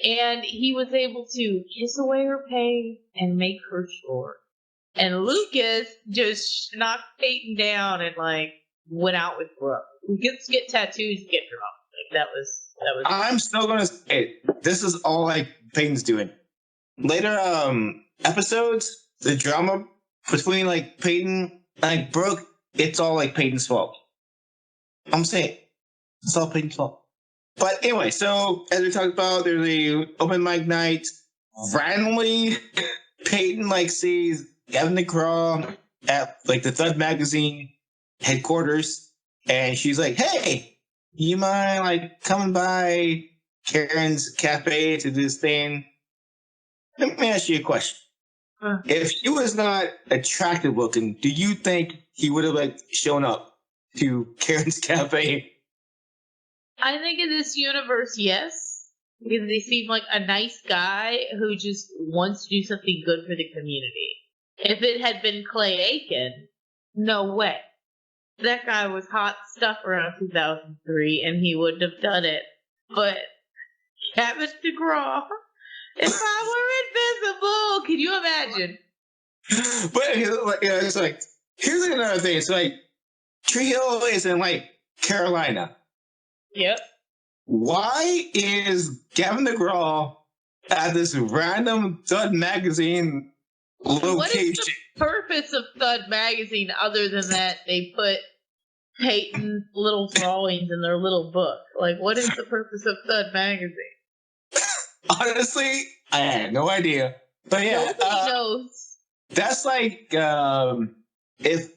and he was able to kiss away her pain and make her sure. And Lucas just knocked Peyton down and like went out with Brooke. Get tattoos, get drunk. Like that was. I'm still gonna say this is all like Peyton's doing. Later episodes, the drama between like Peyton and Brooke, it's all like Peyton's fault. I'm saying it's all Peyton's fault. But anyway, so as we talked about, there's a open mic night. Randomly, Peyton like sees Gavin DeCraw at like the Thud Magazine headquarters, and she's like, "Hey, you mind like coming by Karen's cafe to do this thing?" Let me ask you a question. If he was not attractive looking, do you think he would have like shown up to Karen's cafe? I think in this universe, yes. Because they seem like a nice guy who just wants to do something good for the community. If it had been Clay Aiken, no way. That guy was hot stuff around 2003, and he wouldn't have done it. But Kevin DeGraw, if I were invisible, can you imagine? But it's like, here's another thing. It's like, Tree Hill is in like Carolina. Yep. Why is Gavin DeGraw at this random Thud Magazine location? What is the purpose of Thud Magazine other than that they put Peyton's little drawings in their little book? Like, what is the purpose of Thud Magazine? Honestly, I had no idea. But yeah, nobody knows. That's like if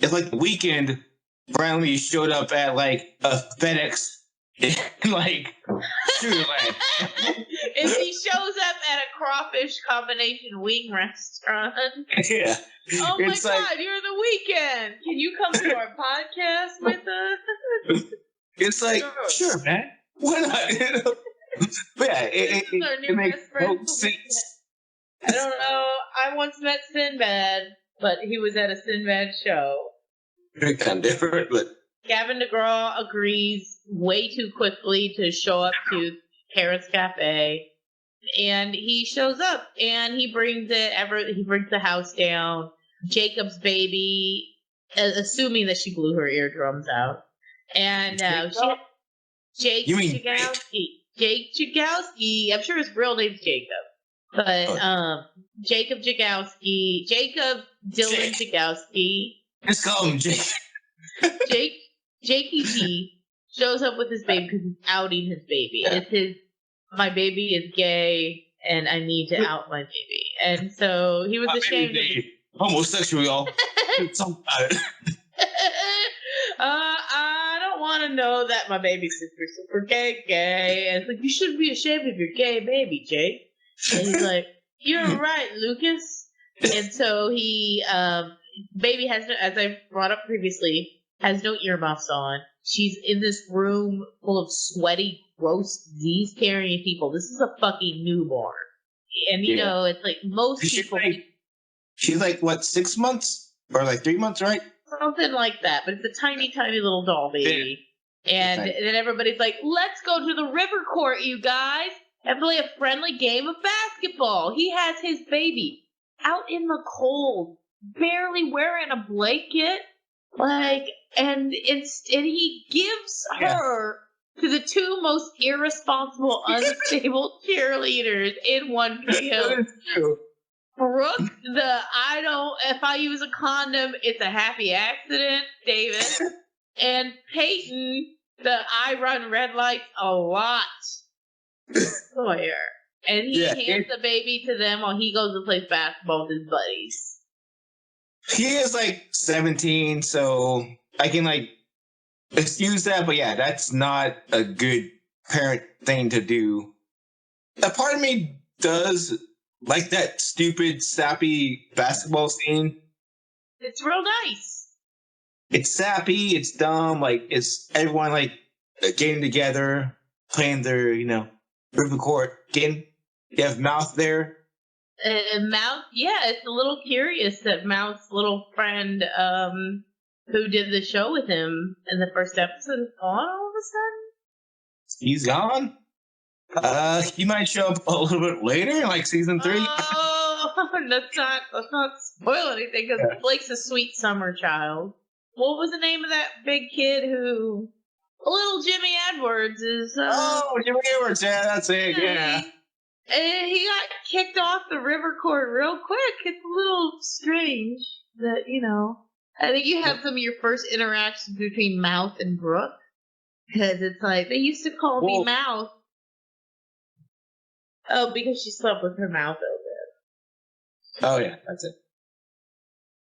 like the Weekend randomly showed up at like a FedEx in like Sugarland. If he shows up at a crawfish combination wing restaurant. Yeah. Oh my God, you're the Weekend. Can you come to our podcast with us? It's like, sure, man. Why not? But yeah, it makes no sense. I don't know. I once met Sinbad, but he was at a Sinbad show. Kind of different, but Gavin DeGraw agrees way too quickly to show up to Karen's Cafe, and he shows up and he brings the house down. Jacob's baby, assuming that she blew her eardrums out, and Jake Chigowski. Jake Jagowski. I'm sure his real name's Jacob. But Jacob Jagowski, Jacob Dylan Jagowski. Just call him Jake. Jakey G shows up with his baby because he's outing his baby. Yeah. My baby is gay and I need to out my baby. And so he was ashamed of it. Homosexual, y'all. Something about it. I don't want to know that my baby's super gay. And it's like, you shouldn't be ashamed of your gay baby, Jake. And he's like, you're right, Lucas. And so he, baby has no, as I brought up previously, has no earmuffs on. She's in this room full of sweaty, gross, disease-carrying people. This is a fucking newborn. And, you know, it's like most people... She's like, what, 6 months? Or like 3 months, right? Something like that. But it's a tiny, tiny little doll baby. Yeah. And then everybody's like, let's go to the river court, you guys, and play a friendly game of basketball. He has his baby out in the cold, barely wearing a blanket. Like, and he gives her to the two most irresponsible, unstable cheerleaders in one field. Brooke, if I use a condom, it's a happy accident, David. And Peyton, I run red lights a lot, Sawyer. And he hands the baby to them while he goes and plays basketball with his buddies. He is like 17, so I can like excuse that, but yeah, that's not a good parent thing to do. A part of me does like that stupid, sappy basketball scene. It's real nice. It's sappy, it's dumb, like it's everyone like getting together, playing their, river court game. You have Mouth there. Mouth, it's a little curious that Mouth's little friend, who did the show with him in the first episode, is gone all of a sudden. He's gone. He might show up a little bit later, in like season 3. Oh, let's not spoil anything because Blake's a sweet summer child. What was the name of that big kid who? Little Jimmy Edwards is. Jimmy Edwards. Yeah, that's it. Yeah. And he got kicked off the river court real quick. It's a little strange that, I think you have some of your first interactions between Mouth and Brooke. Because it's like, they used to call me Mouth. Oh, because she slept with her mouth open. Oh, yeah, that's it.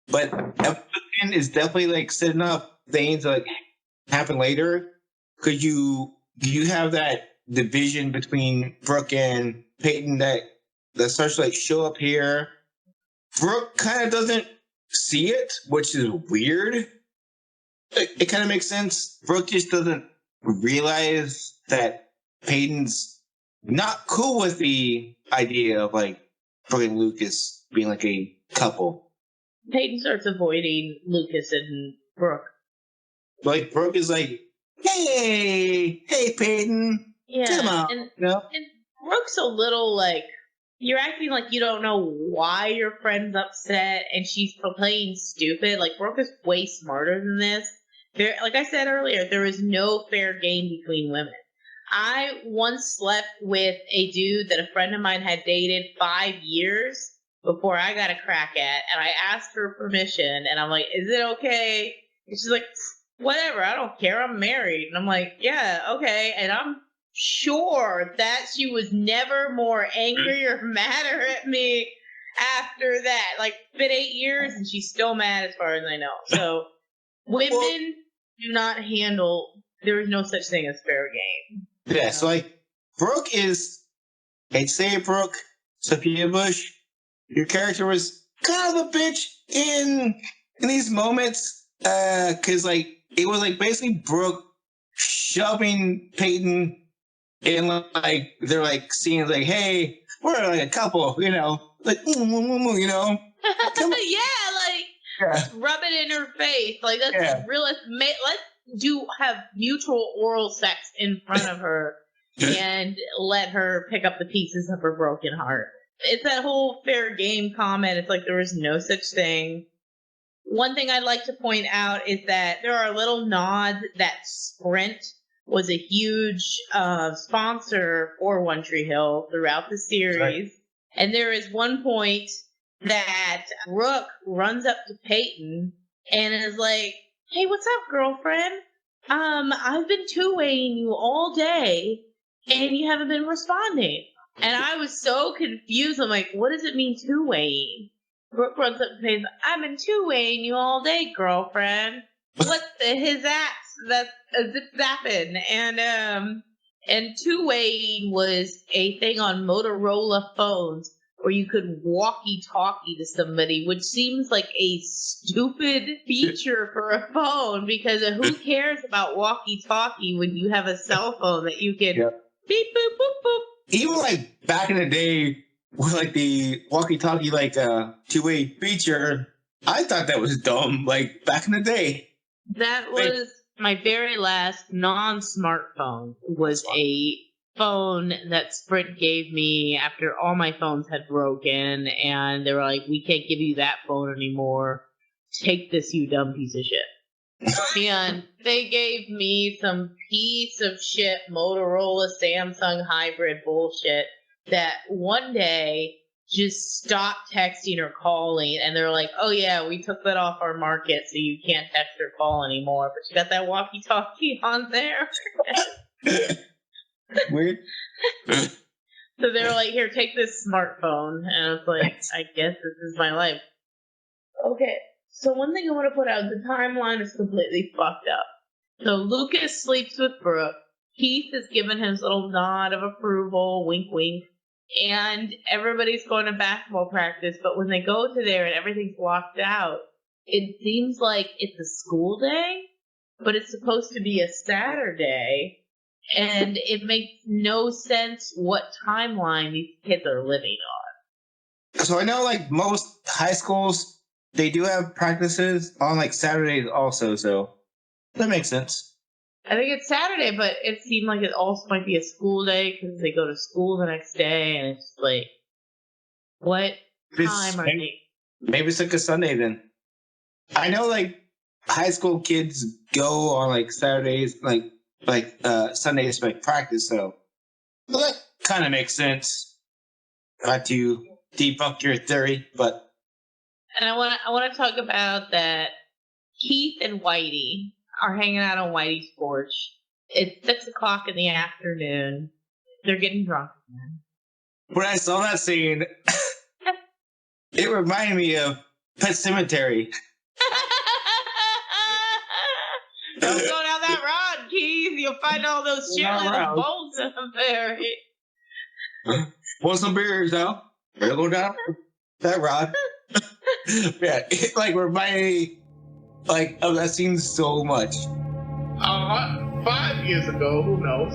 But episode is definitely like setting up things that like happen later. Because you have that division between Brooke and Peyton that starts to like show up here. Brooke kind of doesn't see it, which is weird. It kind of makes sense. Brooke just doesn't realize that Peyton's not cool with the idea of like Brooke and Lucas being like a couple. Peyton starts avoiding Lucas and Brooke. Like Brooke is like, hey Peyton. Yeah. Come on. And Brooke's a little like, you're acting like you don't know why your friend's upset and she's playing stupid. Like, Brooke is way smarter than this. Like I said earlier, there is no fair game between women. I once slept with a dude that a friend of mine had dated 5 years before I got a crack at, and I asked her permission, and I'm like, is it okay? And she's like, whatever, I don't care, I'm married. And I'm like, yeah, okay. And I'm sure that she was never more angry or madder at me after that. Like, it's been 8 years, and she's still mad as far as I know. So, women do not handle, there is no such thing as fair game. Yeah, so like, Brooke is, I'd say Brooke, Sophia Bush, your character was kind of a bitch in these moments, cause like, it was like basically Brooke shoving Peyton in, like, they're like seeing like, hey, we're like a couple, like, Come on. Rub it in her face. Like, that's realist. Let's have mutual oral sex in front of her and let her pick up the pieces of her broken heart. It's that whole fair game comment. It's like there is no such thing. One thing I'd like to point out is that there are little nods that Sprint was a huge sponsor for One Tree Hill throughout the series. Right. And there is one point that Brooke runs up to Peyton and is like, "Hey, what's up, girlfriend? I've been two-waying you all day and you haven't been responding." And I was so confused. I'm like, what does it mean, two-waying? Brooke runs up to Peyton, "I've been two-waying you all day, girlfriend." What his ass? That's a zip-zapping. And two-waying was a thing on Motorola phones where you could walkie-talkie to somebody, which seems like a stupid feature for a phone, because who cares about walkie-talkie when you have a cell phone that you can beep, boop, boop, boop. Even like back in the day with like the walkie-talkie like two-way feature, I thought that was dumb, like back in the day. That was my very last non-smartphone, was a phone that Sprint gave me after all my phones had broken, and they were like, "We can't give you that phone anymore. Take this, you dumb piece of shit." And they gave me some piece of shit Motorola Samsung hybrid bullshit that one day just stopped texting or calling, and they're like, "Oh yeah, we took that off our market, so you can't text or call anymore, but you got that walkie-talkie on there." Weird. So they were like, "Here, take this smartphone," and I was like, "I guess this is my life." Okay, so one thing I want to put out, the timeline is completely fucked up. So Lucas sleeps with Brooke. Keith has given his little nod of approval, wink, wink. And everybody's going to basketball practice, but when they go to there and everything's locked out, it seems like it's a school day, but it's supposed to be a Saturday, and it makes no sense what timeline these kids are living on. So I know like most high schools, they do have practices on like Saturdays also, so that makes sense. I think it's Saturday, but it seemed like it also might be a school day because they go to school the next day, and it's like, what time are they? Maybe it's like a Sunday then. I know like high school kids go on like Saturdays, like Sundays like practice, so that kind of makes sense. Not to debunk your theory, but. And I want to talk about that. Keith and Whitey are hanging out on Whitey's porch. It's 6:00 in the afternoon. They're getting drunk again. When I saw that scene, it reminded me of Pet Sematary. Don't go down that road, Keith. You'll find all those cheerleaders' bones up there. Want some beers, though? Better go down that road. Yeah, it like reminded me like of that scene so much. 5 years ago, who knows?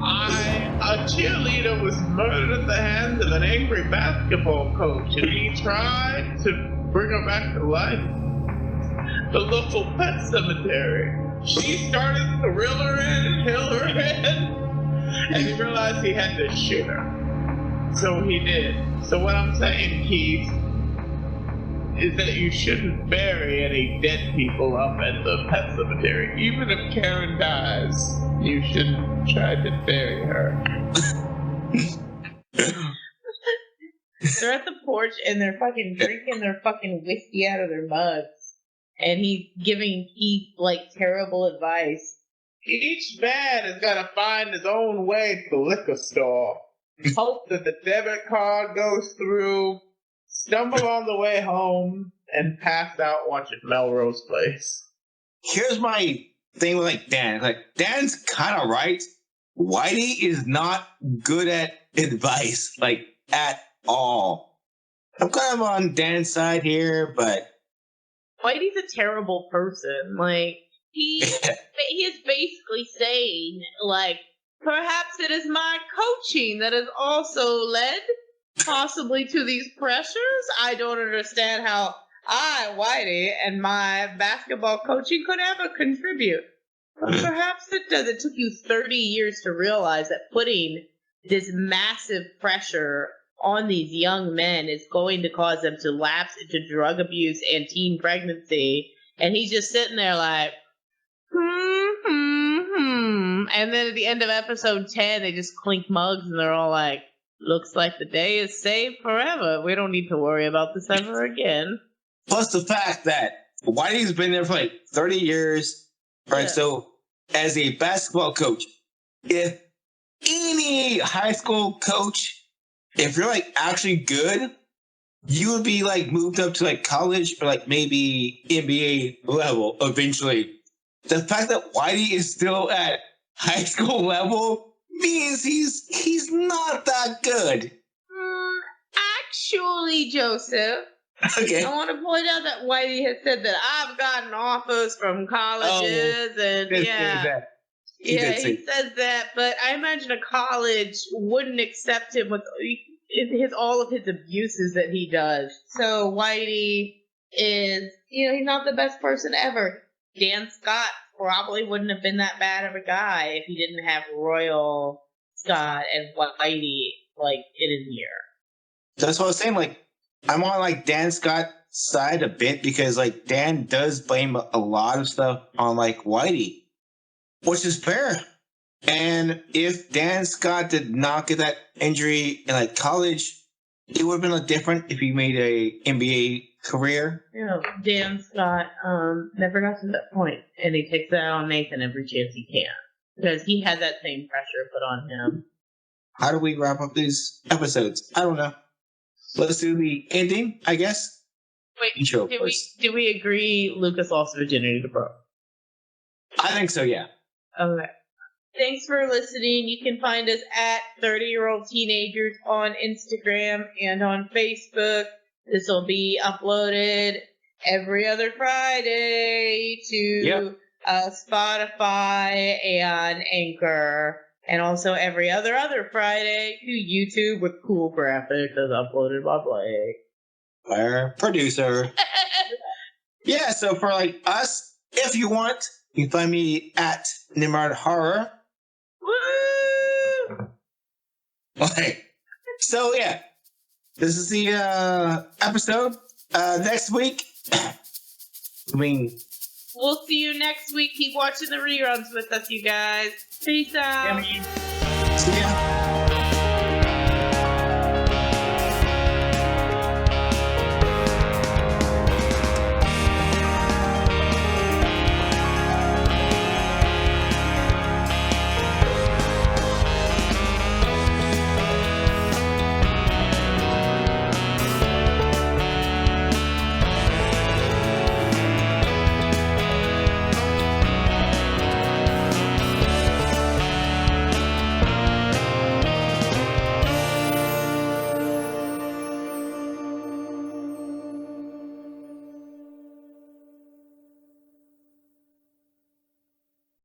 A cheerleader was murdered at the hands of an angry basketball coach, and he tried to bring her back to life. The local pet cemetery. She started to reel her in, hill her in, and he realized he had to shoot her. So he did. So what I'm saying, Keith, is that you shouldn't bury any dead people up at the pet cemetery. Even if Karen dies, you shouldn't try to bury her. They're at the porch and they're fucking drinking their fucking whiskey out of their mugs. And he's giving Keith, like, terrible advice. Each man has got to find his own way to the liquor store. Hope that the debit card goes through. Stumble on the way home and pass out watching Melrose Place. Here's my thing with like Dan. Like Dan's kind of right. Whitey is not good at advice, like at all. I'm kind of on Dan's side here, but Whitey's a terrible person. Like he is basically saying, like, perhaps it is my coaching that has also led possibly to these pressures. I don't understand how I, Whitey, and my basketball coaching could ever contribute. But perhaps it does. It took you 30 years to realize that putting this massive pressure on these young men is going to cause them to lapse into drug abuse and teen pregnancy. And he's just sitting there like, And then at the end of episode 10, they just clink mugs and they're all like, looks like the day is saved forever. We don't need to worry about this ever again. Plus the fact that Whitey's been there for like 30 years, right? Yeah. So as a basketball coach, if any high school coach, if you're like actually good, you would be like moved up to like college or like maybe NBA level eventually. The fact that Whitey is still at high school level means he's not that good. Actually, Joseph, Okay. I want to point out that Whitey has said that I've gotten offers from colleges and He says that, but I imagine a college wouldn't accept him with all of his abuses that he does. So Whitey is, he's not the best person ever. Dan Scott probably wouldn't have been that bad of a guy if he didn't have Royal Scott and Whitey like in his ear. That's what I was saying. Like, I'm on like Dan Scott's side a bit because like Dan does blame a lot of stuff on like Whitey, which is fair. And if Dan Scott did not get that injury in like college, it would have been different if he made a NBA career. Dan Scott never got to that point, and he takes that on Nathan every chance he can because he had that same pressure put on him. How do we wrap up these episodes? I don't know. Let's do the ending, I guess. Wait, Intro did we agree Lucas lost virginity to Brooke? I think so, yeah. Okay. Thanks for listening. You can find us at 30-Year-Old Teenagers on Instagram and on Facebook. This will be uploaded every other Friday to Spotify and Anchor, and also every other Friday to YouTube with cool graphics as uploaded by Blake. Our producer. Yeah, so for like us, if you want, you can find me at Nimrod Horror. Woo! Okay. So yeah, this is the episode. Next week, we'll see you next week. Keep watching the reruns with us, you guys. Peace out. See ya.